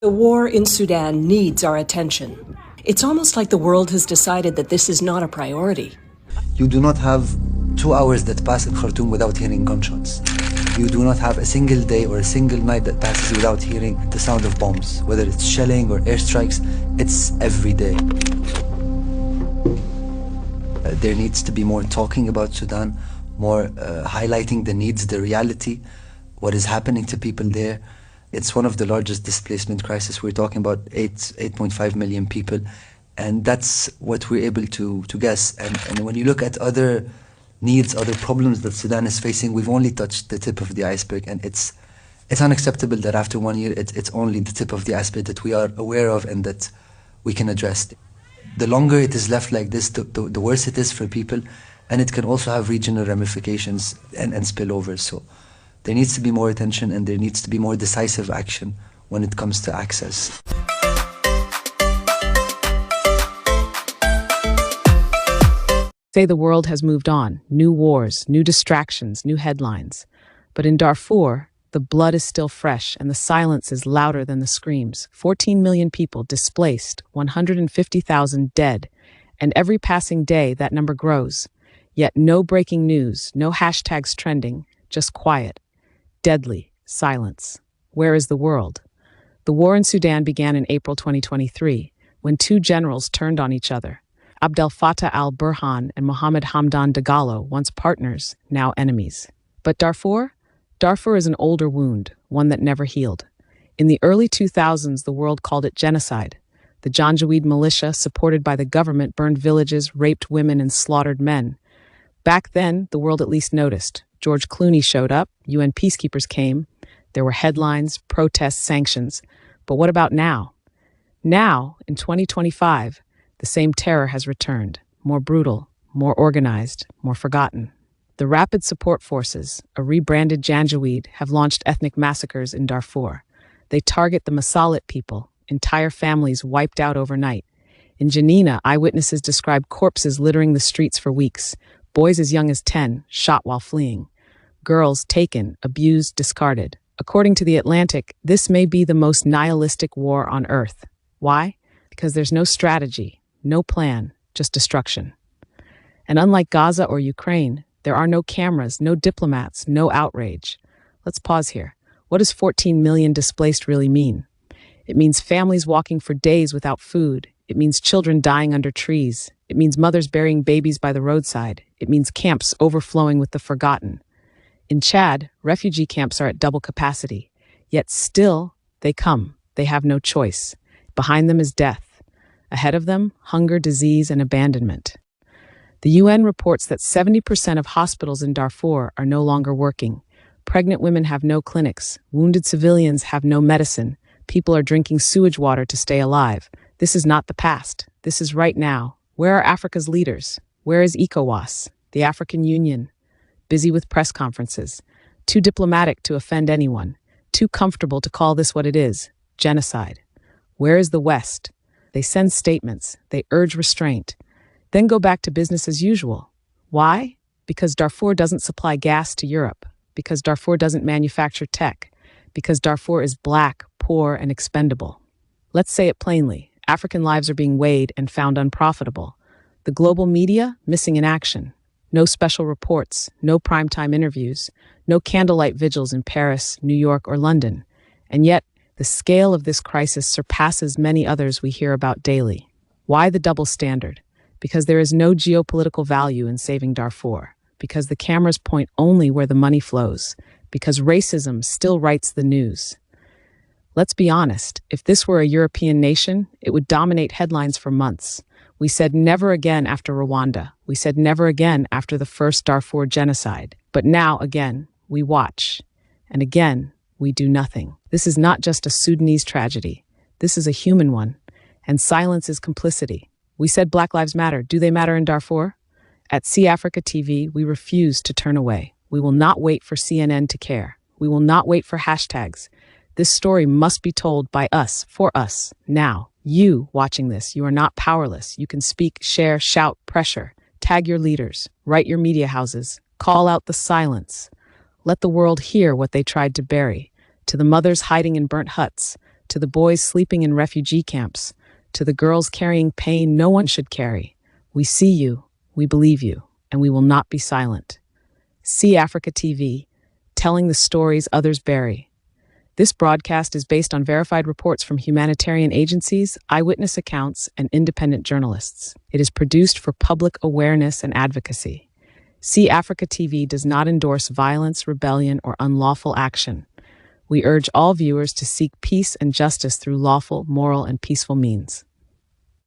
The war in Sudan needs our attention. It's almost like the world has decided that this is not a priority. You do not have 2 hours that pass in Khartoum without hearing gunshots. You do not have a single day or a single night that passes without hearing the sound of bombs. Whether it's shelling or airstrikes, it's every day. There needs to be more talking about Sudan, more highlighting the needs, the reality, what is happening to people there. It's one of the largest displacement crises. We're talking about 8.5 million people, and that's what we're able to guess. And when you look at other needs, other problems that Sudan is facing, we've only touched the tip of the iceberg, and it's unacceptable that after 1 year, it's only the tip of the iceberg that we are aware of and that we can address. The longer it is left like this, the worse it is for people, and it can also have regional ramifications and spillovers. So there needs to be more attention, and there needs to be more decisive action when it comes to access. Say the world has moved on. New wars, new distractions, new headlines. But in Darfur, the blood is still fresh and the silence is louder than the screams. 14 million people displaced, 150,000 dead, and every passing day that number grows. Yet no breaking news, no hashtags trending, just quiet. Deadly silence. Where is the world? The war in Sudan began in April 2023, when two generals turned on each other. Abdel Fattah al-Burhan and Mohammed Hamdan Dagalo, once partners, now enemies. But Darfur? Darfur is an older wound, one that never healed. In the early 2000s, the world called it genocide. The Janjaweed militia, supported by the government, burned villages, raped women, and slaughtered men. Back then, the world at least noticed. George Clooney showed up, UN peacekeepers came, there were headlines, protests, sanctions. But what about now? Now, in 2025, the same terror has returned, more brutal, more organized, more forgotten. The Rapid Support Forces, a rebranded Janjaweed, have launched ethnic massacres in Darfur. They target the Masalit people, entire families wiped out overnight. In Janina, eyewitnesses describe corpses littering the streets for weeks, boys as young as 10 shot while fleeing, girls taken, abused, discarded. According to The Atlantic, this may be the most nihilistic war on earth. Why? Because there's no strategy, no plan, just destruction. And unlike Gaza or Ukraine, there are no cameras, no diplomats, no outrage. Let's pause here. What does 14 million displaced really mean? It means families walking for days without food. It means children dying under trees. It means mothers burying babies by the roadside. It means camps overflowing with the forgotten. In Chad, refugee camps are at double capacity. Yet still, they come. They have no choice. Behind them is death. Ahead of them, hunger, disease, and abandonment. The UN reports that 70% of hospitals in Darfur are no longer working. Pregnant women have no clinics. Wounded civilians have no medicine. People are drinking sewage water to stay alive. This is not the past. This is right now. Where are Africa's leaders? Where is ECOWAS, the African Union? Busy with press conferences. Too diplomatic to offend anyone. Too comfortable to call this what it is, genocide. Where is the West? They send statements. They urge restraint. Then go back to business as usual. Why? Because Darfur doesn't supply gas to Europe. Because Darfur doesn't manufacture tech. Because Darfur is black, poor, and expendable. Let's say it plainly. African lives are being weighed and found unprofitable. The global media, missing in action. No special reports, no primetime interviews, no candlelight vigils in Paris, New York, or London. And yet, the scale of this crisis surpasses many others we hear about daily. Why the double standard? Because there is no geopolitical value in saving Darfur. Because the cameras point only where the money flows. Because racism still writes the news. Let's be honest, if this were a European nation, it would dominate headlines for months. We said never again after Rwanda. We said never again after the first Darfur genocide. But now, again, we watch. And again, we do nothing. This is not just a Sudanese tragedy. This is a human one. And silence is complicity. We said Black Lives Matter. Do they matter in Darfur? At See Africa TV, we refuse to turn away. We will not wait for CNN to care. We will not wait for hashtags. This story must be told by us, for us, now. You watching this, you are not powerless. You can speak, share, shout, pressure. Tag your leaders. Write your media houses. Call out the silence. Let the world hear what they tried to bury. To the mothers hiding in burnt huts, to the boys sleeping in refugee camps, to the girls carrying pain no one should carry. We see you, we believe you, and we will not be silent. See Africa TV, telling the stories others bury. This broadcast is based on verified reports from humanitarian agencies, eyewitness accounts, and independent journalists. It is produced for public awareness and advocacy. See Africa TV does not endorse violence, rebellion, or unlawful action. We urge all viewers to seek peace and justice through lawful, moral, and peaceful means.